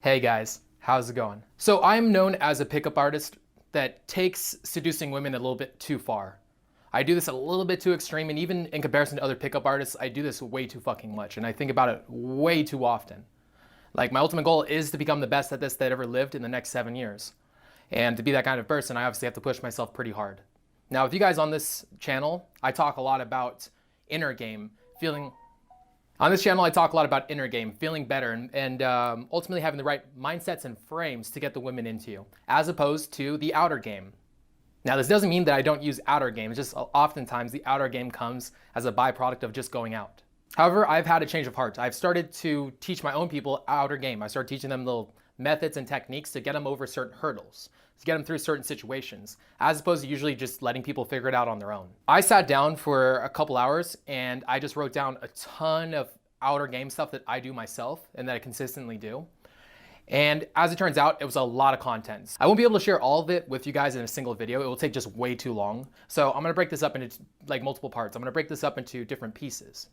Hey guys, how's it going? So I'm known as a pickup artist that takes seducing women a little bit too far. I do this a little bit too extreme, and even in comparison to other pickup artists, I do this way too fucking much, and I think about it way too often. Like, my ultimate goal is to become the best at this that ever lived in the next 7 years. And to be that kind of person, I obviously have to push myself pretty hard. Now, with you guys on this channel, I talk a lot about inner game, feeling on this channel, I talk a lot about inner game, feeling better, and ultimately having the right mindsets and frames to get the women into you, as opposed to the outer game. Now, this doesn't mean that I don't use outer game. It's just oftentimes the outer game comes as a byproduct of just going out. However, I've had a change of heart. I've started to teach my own people outer game. I started teaching them little methods and techniques to get them over certain hurdles, to get them through certain situations, as opposed to usually just letting people figure it out on their own. I sat down for a couple hours and I just wrote down a ton of outer game stuff that I do myself and that I consistently do. And as it turns out, it was a lot of content. I won't be able to share all of it with you guys in a single video. It will take just way too long. So I'm gonna break this up into like multiple parts. I'm gonna break this up into different pieces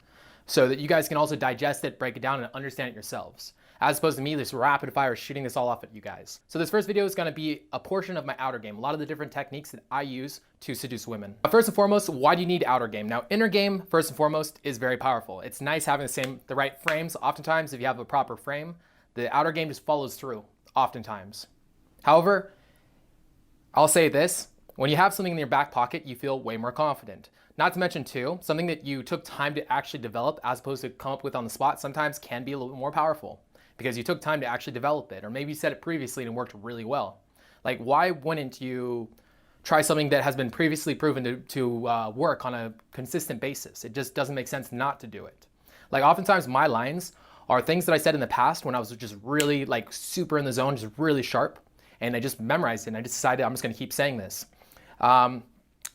so that you guys can also digest it, break it down, and understand it yourselves, as opposed to me just rapid fire shooting this all off at you guys. So this first video is gonna be a portion of my outer game, a lot of the different techniques that I use to seduce women. But first and foremost, why do you need outer game? Now, inner game, first and foremost, is very powerful. It's nice having the right frames. Oftentimes, if you have a proper frame, the outer game just follows through, oftentimes. However, I'll say this, when you have something in your back pocket, you feel way more confident. Not to mention too, something that you took time to actually develop as opposed to come up with on the spot sometimes can be a little bit more powerful because you took time to actually develop it, or maybe you said it previously and it worked really well. Like, why wouldn't you try something that has been previously proven to work on a consistent basis? It just doesn't make sense not to do it. Like, oftentimes my lines are things that I said in the past when I was just really like super in the zone, just really sharp, and I just memorized it and I just decided I'm just gonna keep saying this.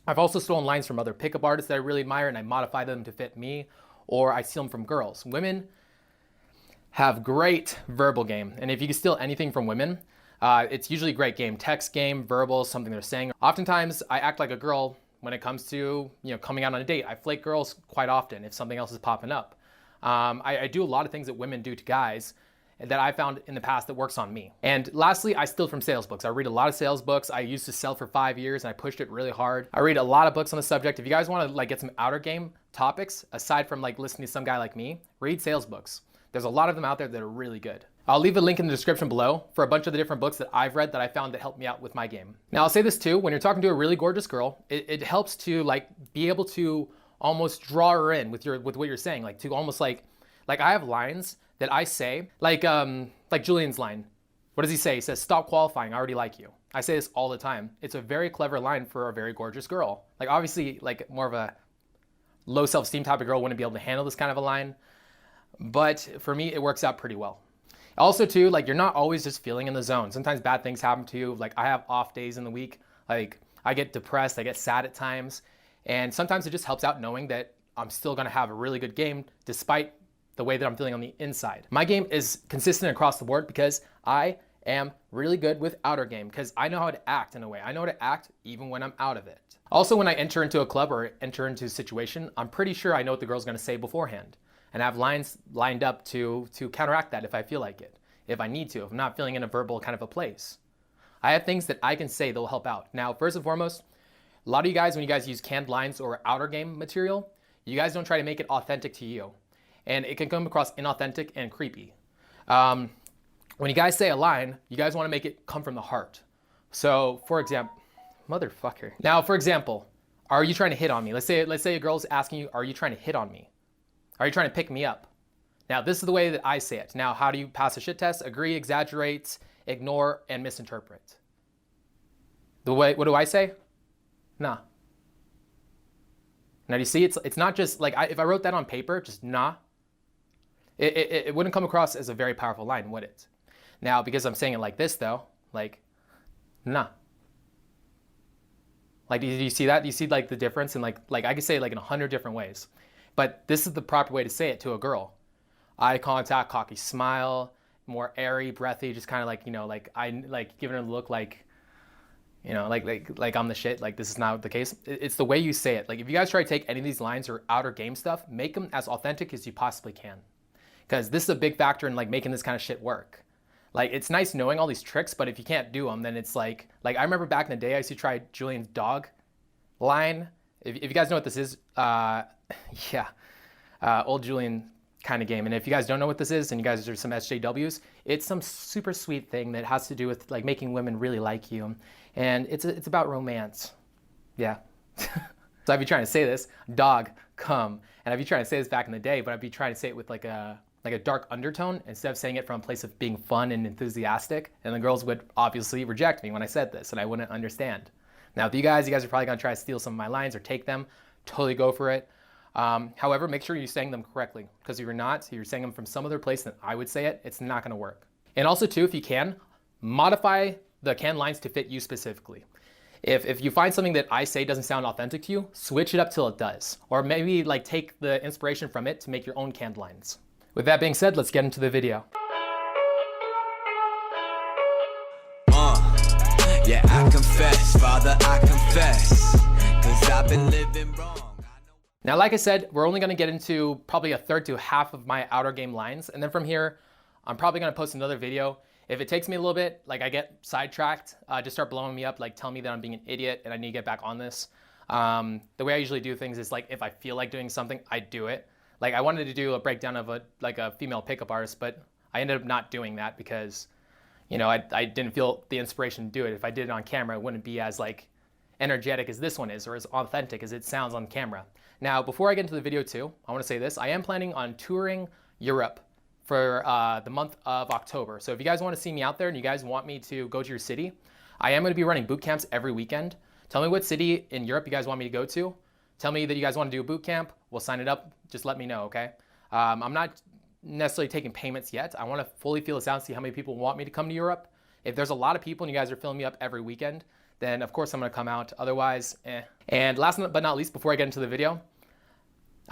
I've also stolen lines from other pickup artists that I really admire and I modify them to fit me, or I steal them from girls. Women have great verbal game, and if you can steal anything from women, it's usually great game. Text game, verbal, something they're saying. Oftentimes I act like a girl when it comes to coming out on a date. I flake girls quite often if something else is popping up. I do a lot of things that women do to guys that I found in the past that works on me. And lastly, I steal from sales books. I read a lot of sales books. I used to sell for 5 years and I pushed it really hard. I read a lot of books on the subject. If you guys want to like get some outer game topics, aside from like listening to some guy like me, read sales books. There's a lot of them out there that are really good. I'll leave a link in the description below for a bunch of the different books that I've read that I found that helped me out with my game. Now, I'll say this too, when you're talking to a really gorgeous girl, it helps to like be able to almost draw her in with what you're saying, like to almost like I have lines that I say, like Julian's line. What does he say? He says, "Stop qualifying, I already like you." I say this all the time. It's a very clever line for a very gorgeous girl. Like, obviously, like more of a low self-esteem type of girl wouldn't be able to handle this kind of a line, but for me, it works out pretty well. Also too, like, you're not always just feeling in the zone. Sometimes bad things happen to you. Like, I have off days in the week. Like, I get depressed, I get sad at times, and sometimes it just helps out knowing that I'm still gonna have a really good game despite the way that I'm feeling on the inside. My game is consistent across the board because I am really good with outer game, because I know how to act in a way. I know how to act even when I'm out of it. Also, when I enter into a club or enter into a situation, I'm pretty sure I know what the girl's gonna say beforehand. And I have lines lined up to counteract that if I feel like it, if I need to, if I'm not feeling in a verbal kind of a place. I have things that I can say that will help out. Now, first and foremost, a lot of you guys, when you guys use canned lines or outer game material, you guys don't try to make it authentic to you. And it can come across inauthentic and creepy. When you guys say a line, you guys want to make it come from the heart. So, for example, motherfucker. Now, for example, are you trying to hit on me? Let's say a girl's asking you, are you trying to hit on me? Are you trying to pick me up? Now, this is the way that I say it. Now, how do you pass a shit test? Agree, exaggerate, ignore, and misinterpret. What do I say? Nah. Now, do you see, it's not just like, if I wrote that on paper, just nah, it wouldn't come across as a very powerful line, would it? Now, because I'm saying it like this though, like, nah. Like, do you see that? Do you see like the difference? And like I could say it like in 100 different ways, but this is the proper way to say it to a girl. Eye contact, cocky smile, more airy, breathy, just kind of like, like I like giving her a look like, like I'm the shit. Like, this is not the case. It's the way you say it. Like, if you guys try to take any of these lines or outer game stuff, make them as authentic as you possibly can, because this is a big factor in like making this kind of shit work. Like, it's nice knowing all these tricks, but if you can't do them, then it's like I remember back in the day, I used to try Julian's dog line. If you guys know what this is, yeah, old Julian kind of game. And if you guys don't know what this is, and you guys are some SJWs, it's some super sweet thing that has to do with like making women really like you, and it's about romance. Yeah. So I'd be trying to say this, dog, come, and I'd be trying to say this back in the day, but I'd be trying to say it with like a dark undertone instead of saying it from a place of being fun and enthusiastic. And the girls would obviously reject me when I said this, and I wouldn't understand. Now, with you guys are probably gonna try to steal some of my lines or take them. Totally go for it. However, make sure you're saying them correctly, because if you're not, you're saying them from some other place than I would say it, it's not gonna work. And also too, if you can, modify the canned lines to fit you specifically. If you find something that I say doesn't sound authentic to you, switch it up till it does. Or maybe like take the inspiration from it to make your own canned lines. With that being said, let's get into the video. Yeah, I confess, Father, I confess, 'cause I've been living wrong. Now, like I said, we're only gonna get into probably a third to half of my outer game lines. And then from here, I'm probably gonna post another video. If it takes me a little bit, like I get sidetracked, just start blowing me up, like tell me that I'm being an idiot and I need to get back on this. The way I usually do things is like, if I feel like doing something, I do it. Like I wanted to do a breakdown of a female pickup artist, but I ended up not doing that because, you know, I didn't feel the inspiration to do it. If I did it on camera, it wouldn't be as like energetic as this one is, or as authentic as it sounds on camera. Now, before I get into the video too, I wanna say this, I am planning on touring Europe for the month of October. So if you guys want to see me out there and you guys want me to go to your city, I am going to be running boot camps every weekend. Tell me what city in Europe you guys want me to go to. Tell me that you guys want to do a boot camp. We'll sign it up. Just let me know, okay? I'm not necessarily taking payments yet. I want to fully feel this out and see how many people want me to come to Europe. If there's a lot of people and you guys are filling me up every weekend, then of course I'm going to come out. Otherwise, eh. And last but not least, before I get into the video,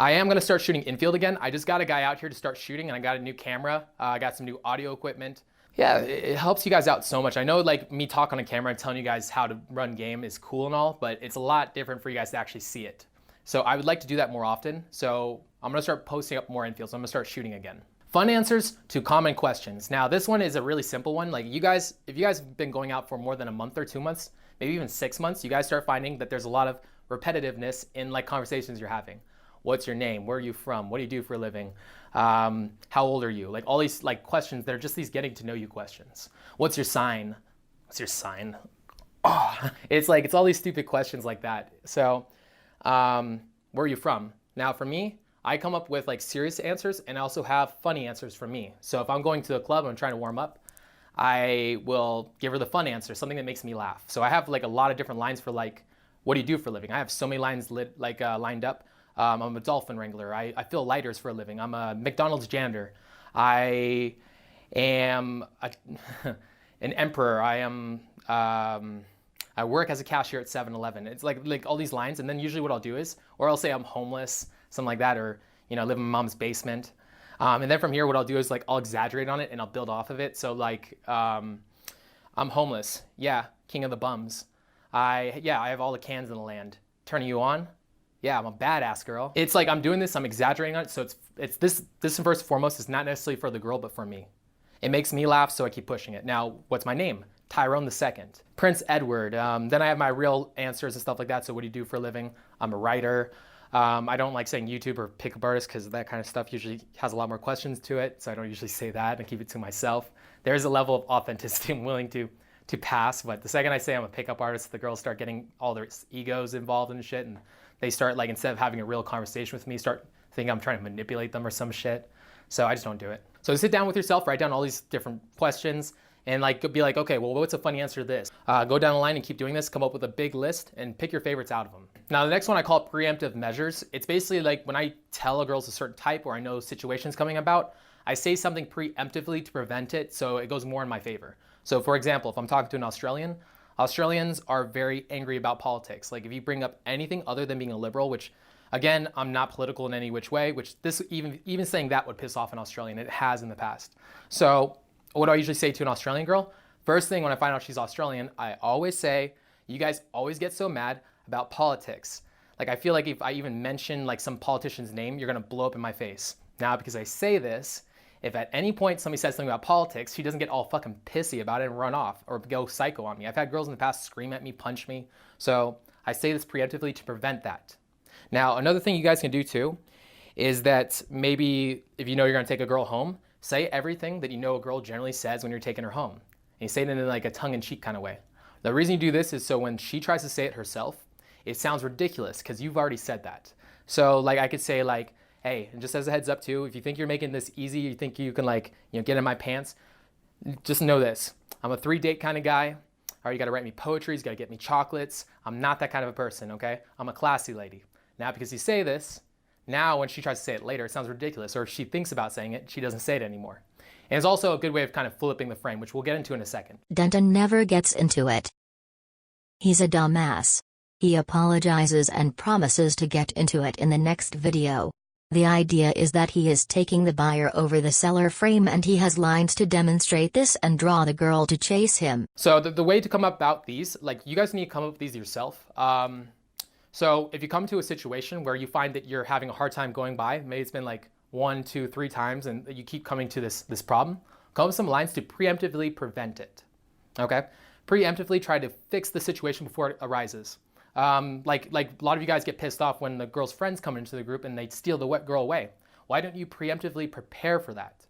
I am gonna start shooting infield again. I just got a guy out here to start shooting, and I got a new camera. I got some new audio equipment. Yeah, it helps you guys out so much. I know like me talking on camera and telling you guys how to run game is cool and all, but it's a lot different for you guys to actually see it. So I would like to do that more often. So I'm gonna start posting up more infield. So I'm gonna start shooting again. Fun answers to common questions. Now this one is a really simple one. Like you guys, if you guys have been going out for more than a month or 2 months, maybe even 6 months, you guys start finding that there's a lot of repetitiveness in like conversations you're having. What's your name? Where are you from? What do you do for a living? How old are you? Like all these like questions, they're just these getting to know you questions. What's your sign? What's your sign? Oh, it's all these stupid questions like that. So where are you from? Now for me, I come up with like serious answers, and I also have funny answers for me. So if I'm going to a club and I'm trying to warm up, I will give her the fun answer, something that makes me laugh. So I have like a lot of different lines for like, what do you do for a living? I have so many lines lined up. I'm a dolphin wrangler. I fill lighters for a living. I'm a McDonald's janitor. I am an emperor. I work as a cashier at 7-Eleven. It's like all these lines, and then usually what I'll do is, or I'll say I'm homeless, something like that, or you know, live in my mom's basement. And then from here, what I'll do is like I'll exaggerate on it and I'll build off of it. So like, I'm homeless. Yeah, king of the bums. I have all the cans in the land. Turning you on? Yeah, I'm a badass girl. It's like I'm doing this, I'm exaggerating on it, so it's this first and foremost is not necessarily for the girl, but for me. It makes me laugh, so I keep pushing it. Now, what's my name? Tyrone II. Prince Edward. Then I have my real answers and stuff like that. So what do you do for a living? I'm a writer. I don't like saying YouTube or pickup artist because that kind of stuff usually has a lot more questions to it, so I don't usually say that and keep it to myself. There's a level of authenticity I'm willing to pass, but the second I say I'm a pickup artist, the girls start getting all their egos involved and shit, and they start like, instead of having a real conversation with me, start thinking I'm trying to manipulate them or some shit. So I just don't do it. So sit down with yourself, write down all these different questions, and like be like, okay, well, what's a funny answer to this? Go down the line and keep doing this, come up with a big list and pick your favorites out of them. Now the next one I call preemptive measures. It's basically like when I tell a girl's a certain type or I know situations coming about, I say something preemptively to prevent it so it goes more in my favor. So for example, if I'm talking to an Australian, Australians are very angry about politics. Like if you bring up anything other than being a liberal, which again, I'm not political in any which way, which this even saying that would piss off an Australian. It has in the past. So what do I usually say to an Australian girl? First thing when I find out she's Australian, I always say, you guys always get so mad about politics. Like I feel like if I even mention like some politician's name, you're gonna blow up in my face. Now because I say this, if at any point somebody says something about politics, she doesn't get all fucking pissy about it and run off or go psycho on me. I've had girls in the past scream at me, punch me. So I say this preemptively to prevent that. Now, another thing you guys can do too is that maybe if you know you're gonna take a girl home, say everything that you know a girl generally says when you're taking her home. And you say it in like a tongue-in-cheek kind of way. The reason you do this is so when she tries to say it herself, it sounds ridiculous because you've already said that. So like I could say like, hey, and just as a heads up too, if you think you're making this easy, you think you can like, get in my pants, just know this. I'm a 3-date kind of guy. All right, you gotta write me poetry, you gotta get me chocolates. I'm not that kind of a person, okay? I'm a classy lady. Now, because you say this, now when she tries to say it later, it sounds ridiculous. Or if she thinks about saying it, she doesn't say it anymore. And it's also a good way of kind of flipping the frame, which we'll get into in a second. Denton never gets into it. He's a dumbass. He apologizes and promises to get into it in the next video. The idea is that he is taking the buyer over the seller frame and he has lines to demonstrate this and draw the girl to chase him. So the way to come about these, like you guys need to come up with these yourself. So if you come to a situation where you find that you're having a hard time going by, maybe it's been like 1, 2, 3 times and you keep coming to this problem, come up with some lines to preemptively prevent it, okay? Preemptively try to fix the situation before it arises. Like a lot of you guys get pissed off when the girl's friends come into the group and they steal the wet girl away. Why don't you preemptively prepare for that?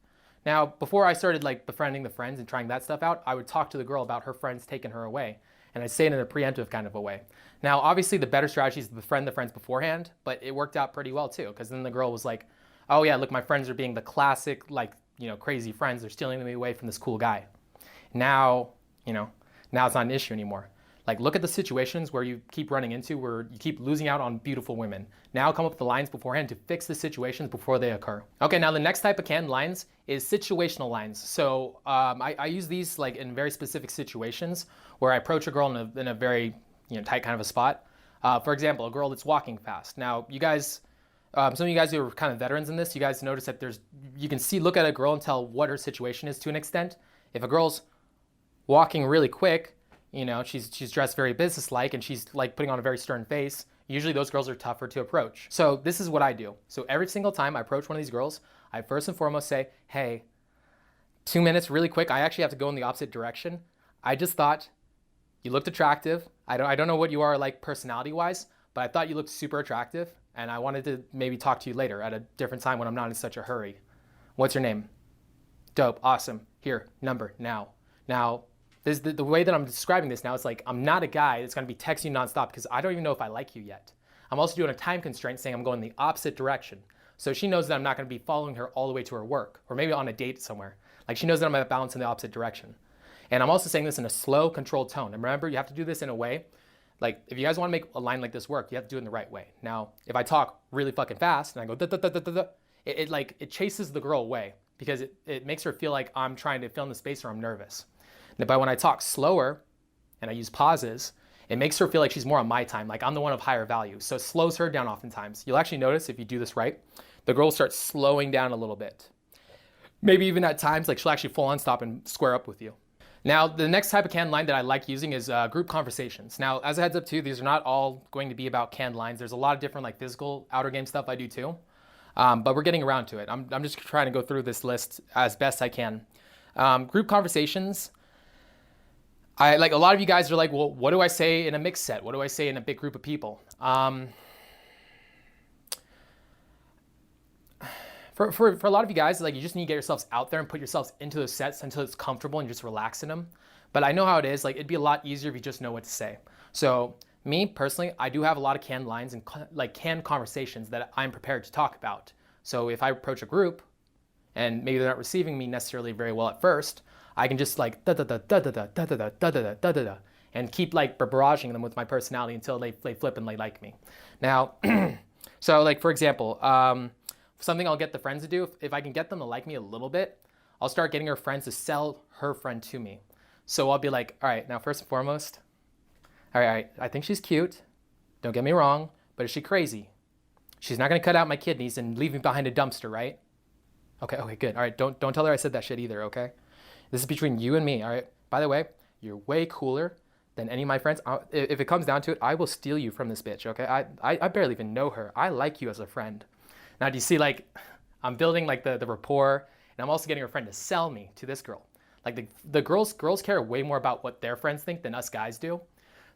Now, before I started like befriending the friends and trying that stuff out, I would talk to the girl about her friends taking her away. And I'd say it in a preemptive kind of a way. Now, obviously the better strategy is to befriend the friends beforehand, but it worked out pretty well too. Because then the girl was like, oh yeah, look, my friends are being the classic, like, crazy friends. They're stealing me away from this cool guy. Now, now it's not an issue anymore. Like, look at the situations where you keep running into, where you keep losing out on beautiful women. Now come up with the lines beforehand to fix the situations before they occur. Okay, now the next type of canned lines is situational lines. So I use these like in very specific situations where I approach a girl in a very tight kind of a spot. For example, a girl that's walking fast. Now, you guys, some of you guys who are kind of veterans in this, you guys notice that you can look at a girl and tell what her situation is to an extent. If a girl's walking really quick, she's dressed very businesslike and she's like putting on a very stern face. Usually those girls are tougher to approach. So this is what I do. So every single time I approach one of these girls, I first and foremost say, hey, 2 minutes really quick. I actually have to go in the opposite direction. I just thought you looked attractive. I don't know what you are like personality wise, but I thought you looked super attractive and I wanted to maybe talk to you later at a different time when I'm not in such a hurry. What's your name? Dope, awesome. Here, number, now. Now, the way that I'm describing this now, it's like I'm not a guy that's going to be texting you nonstop because I don't even know if I like you yet. I'm also doing a time constraint saying I'm going the opposite direction. So she knows that I'm not going to be following her all the way to her work or maybe on a date somewhere. Like she knows that I'm going to balance in the opposite direction. And I'm also saying this in a slow, controlled tone. And remember, you have to do this in a way, like if you guys want to make a line like this work, you have to do it in the right way. Now, if I talk really fucking fast and I go da da da da da da, it chases the girl away because it makes her feel like I'm trying to fill in the space or I'm nervous. But when I talk slower and I use pauses, it makes her feel like she's more on my time, like I'm the one of higher value. So it slows her down oftentimes. You'll actually notice if you do this right, the girl will start slowing down a little bit. Maybe even at times, like she'll actually full on stop and square up with you. Now, the next type of canned line that I like using is group conversations. Now, as a heads up too, these are not all going to be about canned lines. There's a lot of different like physical outer game stuff I do too. But we're getting around to it. I'm just trying to go through this list as best I can. Group conversations. Like a lot of you guys are like, well, what do I say in a mixed set? What do I say in a big group of people? For a lot of you guys, like you just need to get yourselves out there and put yourselves into those sets until it's comfortable and just relax in them. But I know how it is. Like it'd be a lot easier if you just know what to say. So me personally, I do have a lot of canned lines and like canned conversations that I'm prepared to talk about. So if I approach a group and maybe they're not receiving me necessarily very well at first, I can just like da da da da da da da da da da da da da and keep like barraging them with my personality until they flip and they like me. Now, so like for example, something I'll get the friends to do, if I can get them to like me a little bit, I'll start getting her friends to sell her friend to me. So I'll be like, all right, now first and foremost, all right, I think she's cute. Don't get me wrong, but is she crazy? She's not gonna cut out my kidneys and leave me behind a dumpster, right? Okay, good. All right, don't tell her I said that shit either, okay? This is between you and me, all right? By the way, you're way cooler than any of my friends. If it comes down to it, I will steal you from this bitch, okay? I barely even know her. I like you as a friend. Now, do you see, like, I'm building, like, the rapport and I'm also getting her friend to sell me to this girl. Like the girls care way more about what their friends think than us guys do.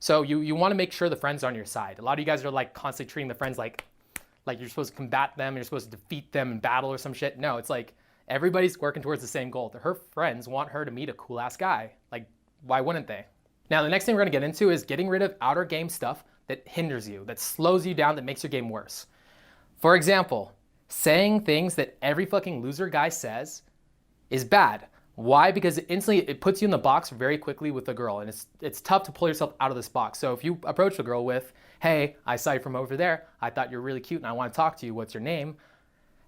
So you want to make sure the friends are on your side. A lot of you guys are like constantly treating the friends like you're supposed to combat them, you're supposed to defeat them in battle or some shit. No, it's like everybody's working towards the same goal. Her friends want her to meet a cool ass guy. Like, why wouldn't they? Now, the next thing we're gonna get into is getting rid of outer game stuff that hinders you, that slows you down, that makes your game worse. For example, saying things that every fucking loser guy says is bad. Why? Because it puts you in the box very quickly with a girl, and it's tough to pull yourself out of this box. So if you approach a girl with, hey, I saw you from over there, I thought you're really cute and I want to talk to you, what's your name?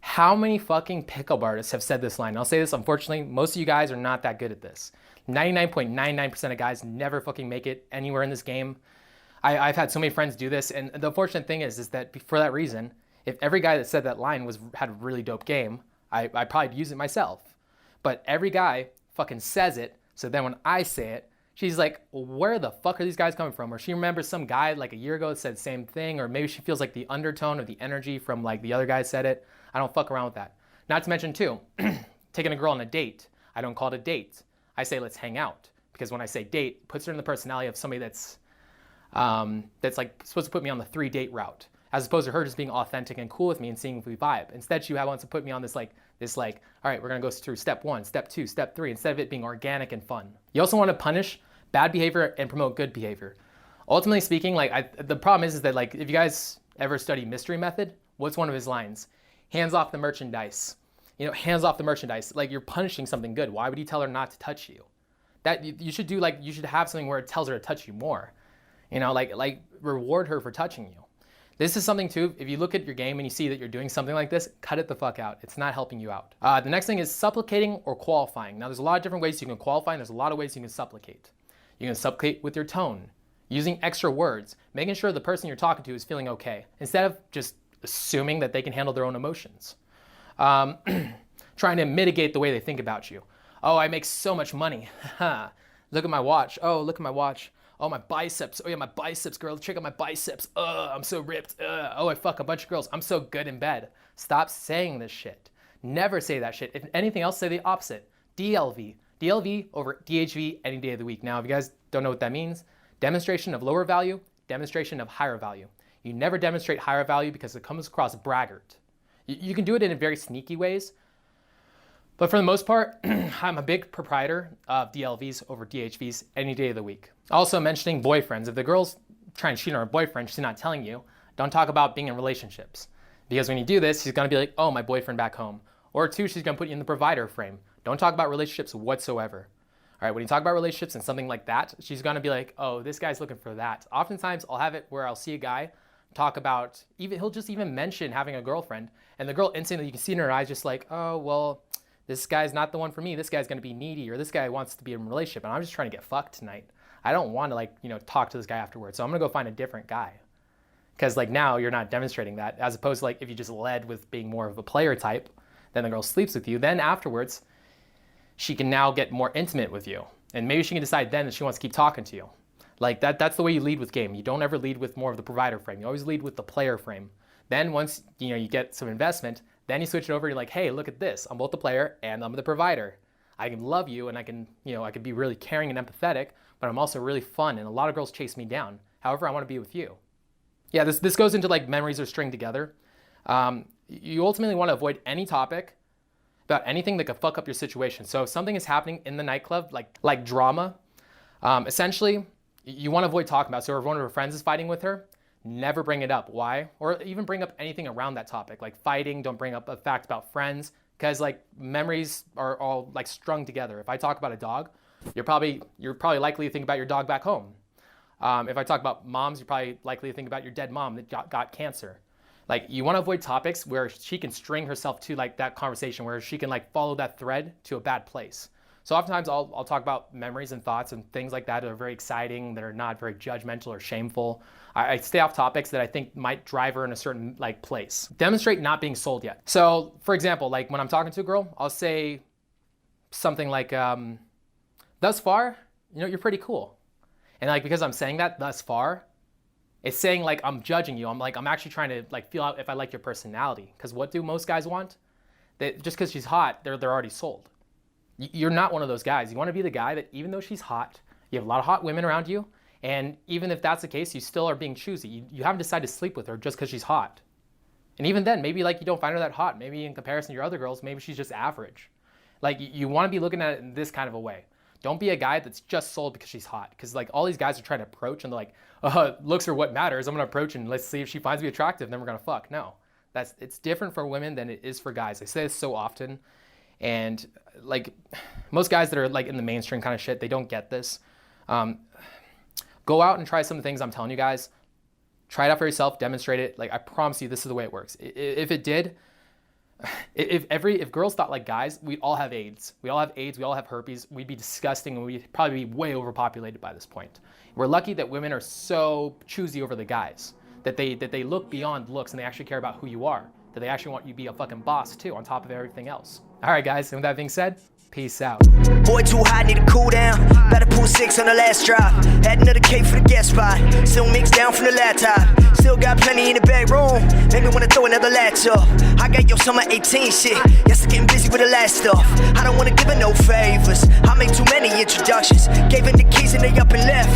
How many fucking pickup artists have said this line? And I'll say this, unfortunately, most of you guys are not that good at this. 99.99% of guys never fucking make it anywhere in this game. I've had so many friends do this, and the unfortunate thing is that for that reason, if every guy that said that line had a really dope game, I'd probably use it myself. But every guy fucking says it, so then when I say it, she's like, where the fuck are these guys coming from? Or she remembers some guy like a year ago that said the same thing, or maybe she feels like the undertone or the energy from like the other guy said it. I don't fuck around with that. Not to mention too, taking a girl on a date. I don't call it a date. I say let's hang out. Because when I say date, it puts her in the personality of somebody that's like supposed to put me on the 3-date route, as opposed to her just being authentic and cool with me and seeing if we vibe. Instead, she wants to put me on this like, all right, we're gonna go through step 1, step 2, step 3, instead of it being organic and fun. You also want to punish bad behavior and promote good behavior. Ultimately speaking, the problem is that like, if you guys ever study Mystery Method, what's one of his lines? Hands off the merchandise. You know, hands off the merchandise. Like, you're punishing something good. Why would you tell her not to touch you? That you should do, like, you should have something where it tells her to touch you more. You know, like reward her for touching you. This is something too, if you look at your game and you see that you're doing something like this, cut it the fuck out. It's not helping you out. The next thing is supplicating or qualifying. Now, there's a lot of different ways you can qualify, and there's a lot of ways you can supplicate. You can supplicate with your tone, using extra words, making sure the person you're talking to is feeling okay, instead of just assuming that they can handle their own emotions. Trying to mitigate the way they think about you. Oh, I make so much money. Look at my watch. Oh, look at my watch. Oh, my biceps. Oh yeah, my biceps, girl. Check out my biceps. I'm so ripped. Oh, I fuck a bunch of girls. I'm so good in bed. Stop saying this shit. Never say that shit. If anything else, say the opposite. DLV. DLV over DHV any day of the week. Now, if you guys don't know what that means, demonstration of lower value, demonstration of higher value. You never demonstrate higher value because it comes across braggart. You can do it in very sneaky ways, but for the most part, I'm a big proprietor of DLVs over DHVs any day of the week. Also mentioning boyfriends. If the girl's trying to cheat on her boyfriend, she's not telling you, don't talk about being in relationships. Because when you do this, she's gonna be like, oh, my boyfriend back home. Or two, she's gonna put you in the provider frame. Don't talk about relationships whatsoever. All right, when you talk about relationships and something like that, she's gonna be like, oh, this guy's looking for that. Oftentimes, I'll have it where I'll see a guy talk about, he'll just even mention having a girlfriend, and the girl instantly, you can see in her eyes just like, oh, well, this guy's not the one for me. This guy's gonna be needy, or this guy wants to be in a relationship, and I'm just trying to get fucked tonight. I don't want to talk to this guy afterwards, so I'm gonna go find a different guy. Because now you're not demonstrating that, as opposed to if you just led with being more of a player type, then the girl sleeps with you, then afterwards, she can now get more intimate with you. And maybe she can decide then that she wants to keep talking to you. That's the way you lead with game. You don't ever lead with more of the provider frame. You always lead with the player frame. Then once you get some investment, then you switch it over, you're like, hey, look at this. I'm both the player and I'm the provider. I can love you and I can be really caring and empathetic, but I'm also really fun, and a lot of girls chase me down. However, I want to be with you. Yeah, this goes into memories are stringed together. You ultimately want to avoid any topic about anything that could fuck up your situation. So if something is happening in the nightclub, like drama, essentially, you want to avoid talking about it. So if one of her friends is fighting with her, never bring it up. Why? Or even bring up anything around that topic, like fighting. Don't bring up a fact about friends, because memories are all strung together. If I talk about a dog, you're probably likely to think about your dog back home. If I talk about moms, you're probably likely to think about your dead mom that got cancer. You want to avoid topics where she can string herself to that conversation, where she can follow that thread to a bad place. So oftentimes I'll talk about memories and thoughts and things like that are very exciting, that are not very judgmental or shameful. I stay off topics that I think might drive her in a certain place. Demonstrate not being sold yet. So for example, when I'm talking to a girl, I'll say something like, thus far, you're pretty cool. And because I'm saying that thus far, it's saying I'm judging you. I'm actually trying to feel out if I like your personality. Because what do most guys want? that just because she's hot, they're already sold. You're not one of those guys. You want to be the guy that even though she's hot, you have a lot of hot women around you, and even if that's the case, you still are being choosy. You haven't decided to sleep with her just because she's hot. And even then, maybe like you don't find her that hot. Maybe in comparison to your other girls, maybe she's just average. Like you want to be looking at it in this kind of a way. Don't be a guy that's just sold because she's hot. Because like all these guys are trying to approach and they're like, looks are what matters. I'm gonna approach and let's see if she finds me attractive, then we're gonna fuck. No, it's different for women than it is for guys. I say this so often, and like most guys that are like in the mainstream kind of shit, they don't get this. Go out and try some of the things I'm telling you guys. Try it out for yourself, demonstrate it. Like I promise you, this is the way it works. If it did, if girls thought like guys, we'd all have AIDS. We all have AIDS, we all have herpes. We'd be disgusting and we'd probably be way overpopulated by this point. We're lucky that women are so choosy over the guys, that they look beyond looks and they actually care about who you are, that they actually want you to be a fucking boss too, on top of everything else. All right, guys, and with that being said, peace out. Boy too hot, need to cool down. Better pull 6 on the last drop. Add another K for the guest spot. Still mixed down from the laptop. Still got plenty in the bedroom. Made me wanna throw another latch up. I got your summer 18 shit. Yes, I'm getting busy with the last stuff. I don't wanna give her no favors. I make too many introductions. Gave her the keys and they up and left.